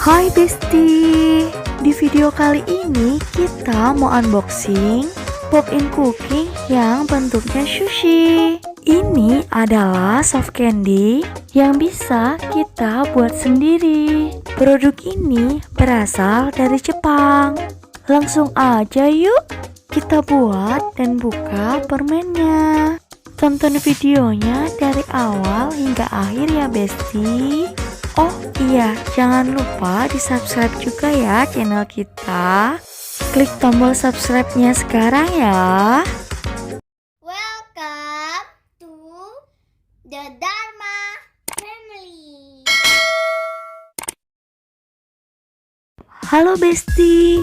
Hai Besti, di video kali ini kita mau unboxing pop-in cooking yang bentuknya sushi. Ini adalah soft candy yang bisa kita buat sendiri. Produk ini berasal dari Jepang. Langsung aja yuk kita buat dan buka permennya. Tonton videonya dari awal hingga akhir ya Besti. Oh iya, jangan lupa di subscribe juga ya channel kita. Klik tombol subscribe-nya sekarang ya. Welcome to the Dharma family. Halo Besti,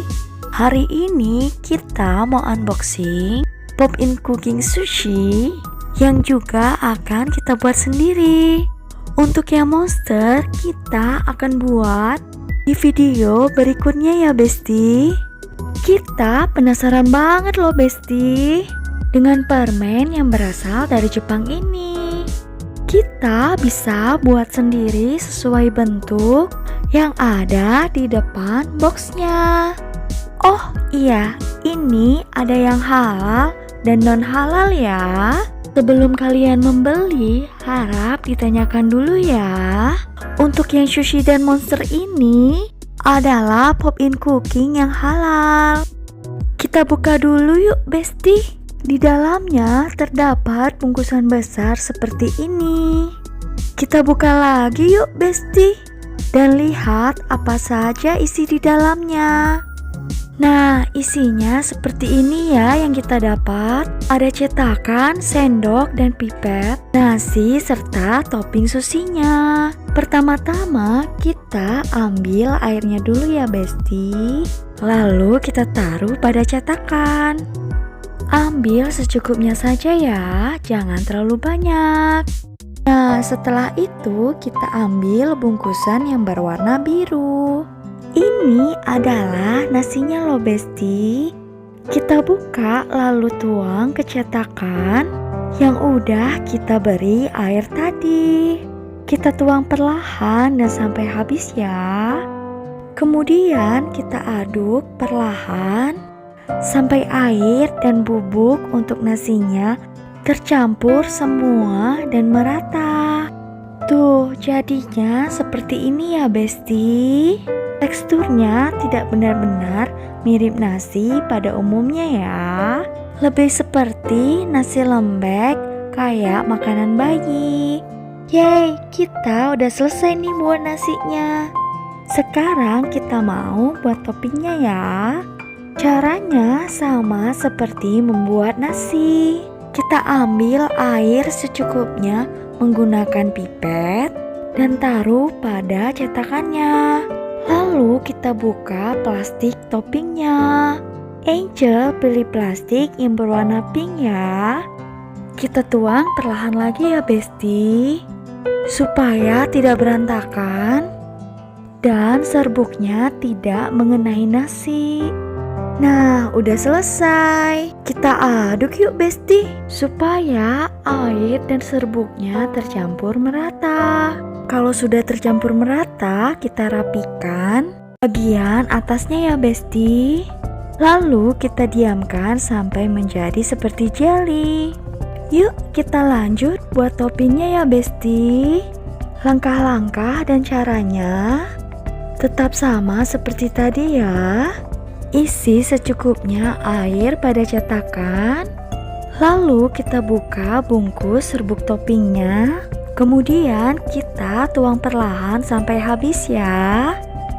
hari ini kita mau unboxing pop-in cooking sushi yang juga akan kita buat sendiri. Untuk yang monster kita akan buat di video berikutnya ya Besti. Kita penasaran banget loh Besti dengan permen yang berasal dari Jepang ini. Kita bisa buat sendiri sesuai bentuk yang ada di depan boxnya. Oh iya, ini ada yang halal dan non halal ya. Sebelum kalian membeli, harap ditanyakan dulu ya. Untuk yang sushi dan monster ini adalah pop-in cooking yang halal. Kita buka dulu yuk Besti. Di dalamnya terdapat bungkusan besar seperti ini. Kita buka lagi yuk Besti dan lihat apa saja isi di dalamnya. Nah, isinya seperti ini ya yang kita dapat. Ada cetakan, sendok, dan pipet, nasi, serta topping susinya. Pertama-tama kita ambil airnya dulu ya Besti. Lalu kita taruh pada cetakan. Ambil secukupnya saja ya, jangan terlalu banyak. Nah, setelah itu kita ambil bungkusan yang berwarna biru. Ini adalah nasinya loh Besti. Kita buka lalu tuang ke cetakan yang udah kita beri air tadi. Kita tuang perlahan dan sampai habis ya. Kemudian kita aduk perlahan sampai air dan bubuk untuk nasinya tercampur semua dan merata. Tuh, jadinya seperti ini ya Besti. Teksturnya tidak benar-benar mirip nasi pada umumnya ya. Lebih seperti nasi lembek kayak makanan bayi. Yeay, kita udah selesai nih buat nasinya. Sekarang kita mau buat toppingnya ya. Caranya sama seperti membuat nasi. Kita ambil air secukupnya menggunakan pipet dan taruh pada cetakannya. Lalu kita buka plastik toppingnya. Angel pilih plastik yang berwarna pink ya. Kita tuang perlahan lagi ya Besti, supaya tidak berantakan dan serbuknya tidak mengenai nasi. Nah, udah selesai. Kita aduk yuk Besti, supaya air dan serbuknya tercampur merata. Kalau sudah tercampur merata, kita rapikan bagian atasnya ya Besti. Lalu kita diamkan sampai menjadi seperti jelly. Yuk kita lanjut buat toppingnya ya Besti. Langkah-langkah dan caranya tetap sama seperti tadi ya. Isi secukupnya air pada cetakan. Lalu kita buka bungkus serbuk toppingnya. Kemudian kita tuang perlahan sampai habis ya.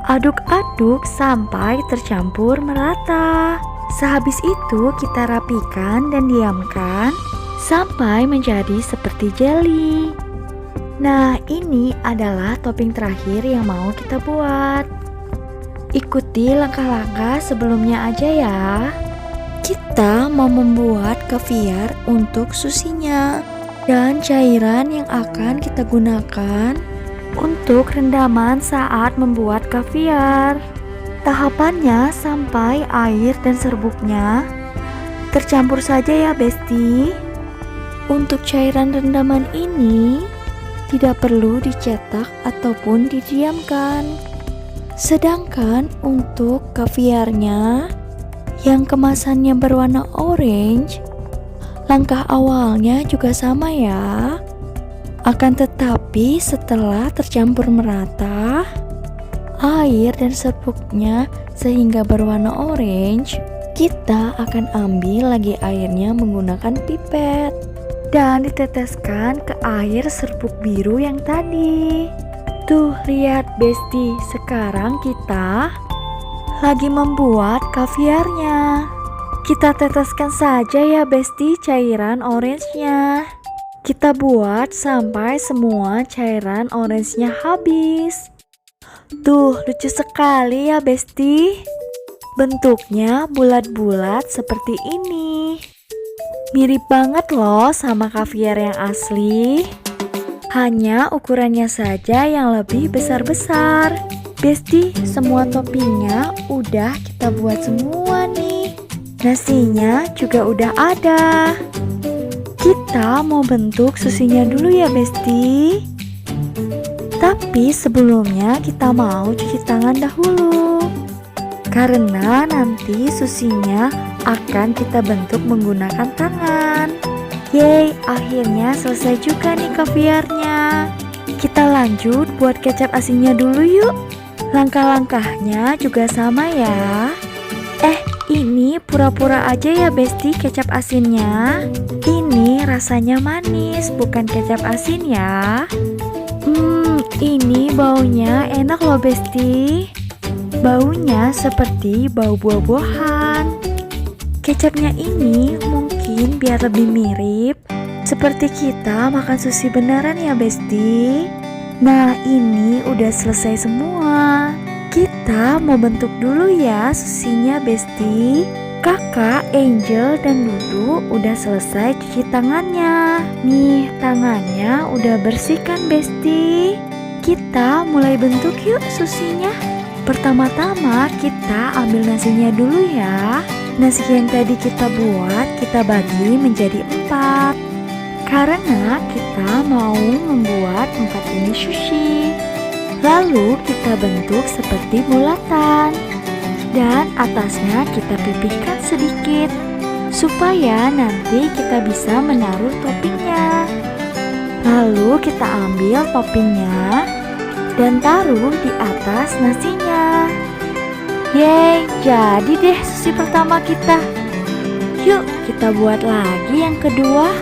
Aduk-aduk sampai tercampur merata. Sehabis itu kita rapikan dan diamkan sampai menjadi seperti jelly. Nah, ini adalah topping terakhir yang mau kita buat. Ikuti langkah-langkah sebelumnya aja ya. Kita mau membuat caviar untuk susinya dan cairan yang akan kita gunakan untuk rendaman saat membuat caviar. Tahapannya sampai air dan serbuknya tercampur saja ya Besti. Untuk cairan rendaman ini tidak perlu dicetak ataupun didiamkan. Sedangkan untuk kaviarnya yang kemasannya berwarna orange, langkah awalnya juga sama ya. Akan tetapi setelah tercampur merata air dan serbuknya sehingga berwarna orange, kita akan ambil lagi airnya menggunakan pipet dan diteteskan ke air serbuk biru yang tadi. Tuh lihat Besti, sekarang kita lagi membuat kaviarnya. Kita teteskan saja ya Besti cairan orange-nya. Kita buat sampai semua cairan orange-nya habis. Tuh lucu sekali ya Besti. Bentuknya bulat-bulat seperti ini. Mirip banget loh sama kaviar yang asli. Hanya ukurannya saja yang lebih besar-besar. Besti, semua toppingnya udah kita buat semua nih. Nasinya juga udah ada. Kita mau bentuk susinya dulu ya Besti. Tapi sebelumnya kita mau cuci tangan dahulu. Karena nanti susinya akan kita bentuk menggunakan tangan. Yeay, akhirnya selesai juga nih kaviarnya. Kita lanjut buat kecap asinnya dulu yuk. Langkah-langkahnya juga sama ya. Ini pura-pura aja ya Besti kecap asinnya. Ini rasanya manis, bukan kecap asin ya. Ini baunya enak loh Besti. Baunya seperti bau buah-buahan. Kecapnya ini mungkin biar lebih mirip seperti kita makan sushi beneran ya Besti. Nah ini udah selesai semua. Kita mau bentuk dulu ya susinya Besti. Kakak, Angel, dan Dudu udah selesai cuci tangannya. Nih tangannya udah bersih kan Besti. Kita mulai bentuk yuk susinya. Pertama-tama kita ambil nasinya dulu ya. Nasi yang tadi kita buat kita bagi menjadi 4 karena kita mau membuat 4 ini sushi. Lalu kita bentuk seperti bulatan dan atasnya kita pipihkan sedikit supaya nanti kita bisa menaruh toppingnya. Lalu kita ambil toppingnya dan taruh di atas nasinya. Yeay, jadi deh sushi pertama kita. Yuk kita buat lagi yang kedua.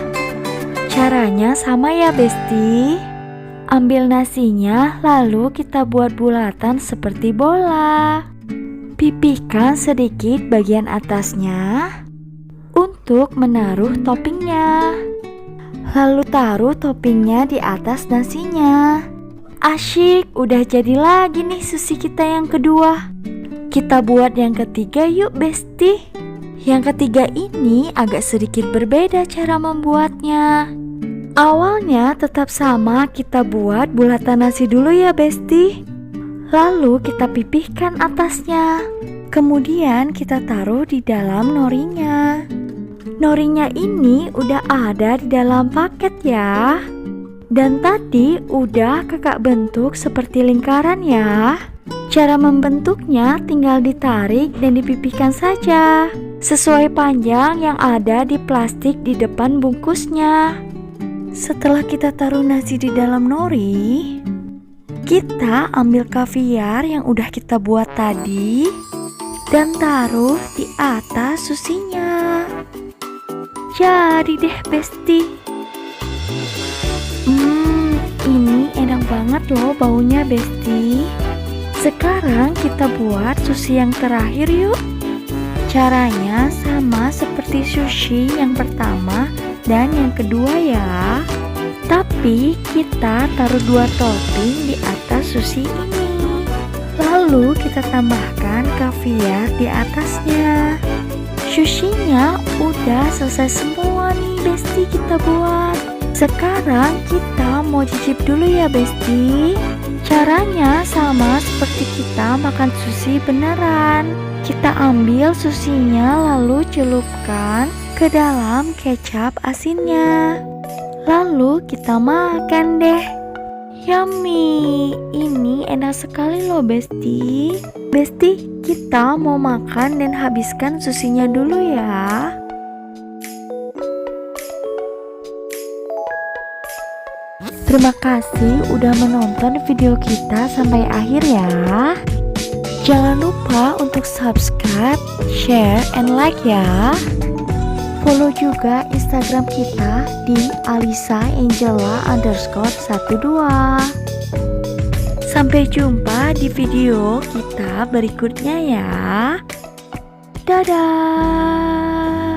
Caranya sama ya Besti. Ambil nasinya lalu kita buat bulatan seperti bola. Pipihkan sedikit bagian atasnya untuk menaruh toppingnya. Lalu taruh toppingnya di atas nasinya. Asyik, udah jadi lagi nih sushi kita yang kedua. Kita buat yang ketiga yuk Besti. Yang ketiga ini agak sedikit berbeda cara membuatnya. Awalnya tetap sama, kita buat bulatan nasi dulu ya Besti. Lalu kita pipihkan atasnya. Kemudian kita taruh di dalam norinya. Norinya ini udah ada di dalam paket ya. Dan tadi udah kakak bentuk seperti lingkaran ya. Cara membentuknya tinggal ditarik dan dipipihkan saja sesuai panjang yang ada di plastik di depan bungkusnya. Setelah kita taruh nasi di dalam nori, kita ambil kaviar yang udah kita buat tadi dan taruh di atas susinya. Jadi deh Besti. Ini enak banget loh baunya Besti. Sekarang kita buat sushi yang terakhir yuk. Caranya sama seperti sushi yang pertama dan yang kedua ya. Tapi kita taruh 2 topping di atas sushi ini. Lalu kita tambahkan kaviar di atasnya. Sushinya udah selesai semua nih Besti kita buat. Sekarang kita mau cicip dulu ya Besti. Caranya sama seperti kita makan sushi beneran. Kita ambil sushinya lalu celupkan ke dalam kecap asinnya. Lalu kita makan deh. Yummy, ini enak sekali loh Besti. Besti, kita mau makan dan habiskan sushinya dulu ya. Terima kasih udah menonton video kita sampai akhir ya. Jangan lupa untuk subscribe, share, and like ya. Follow juga Instagram kita di alissaangela_12. Sampai jumpa di video kita berikutnya ya. Dadah.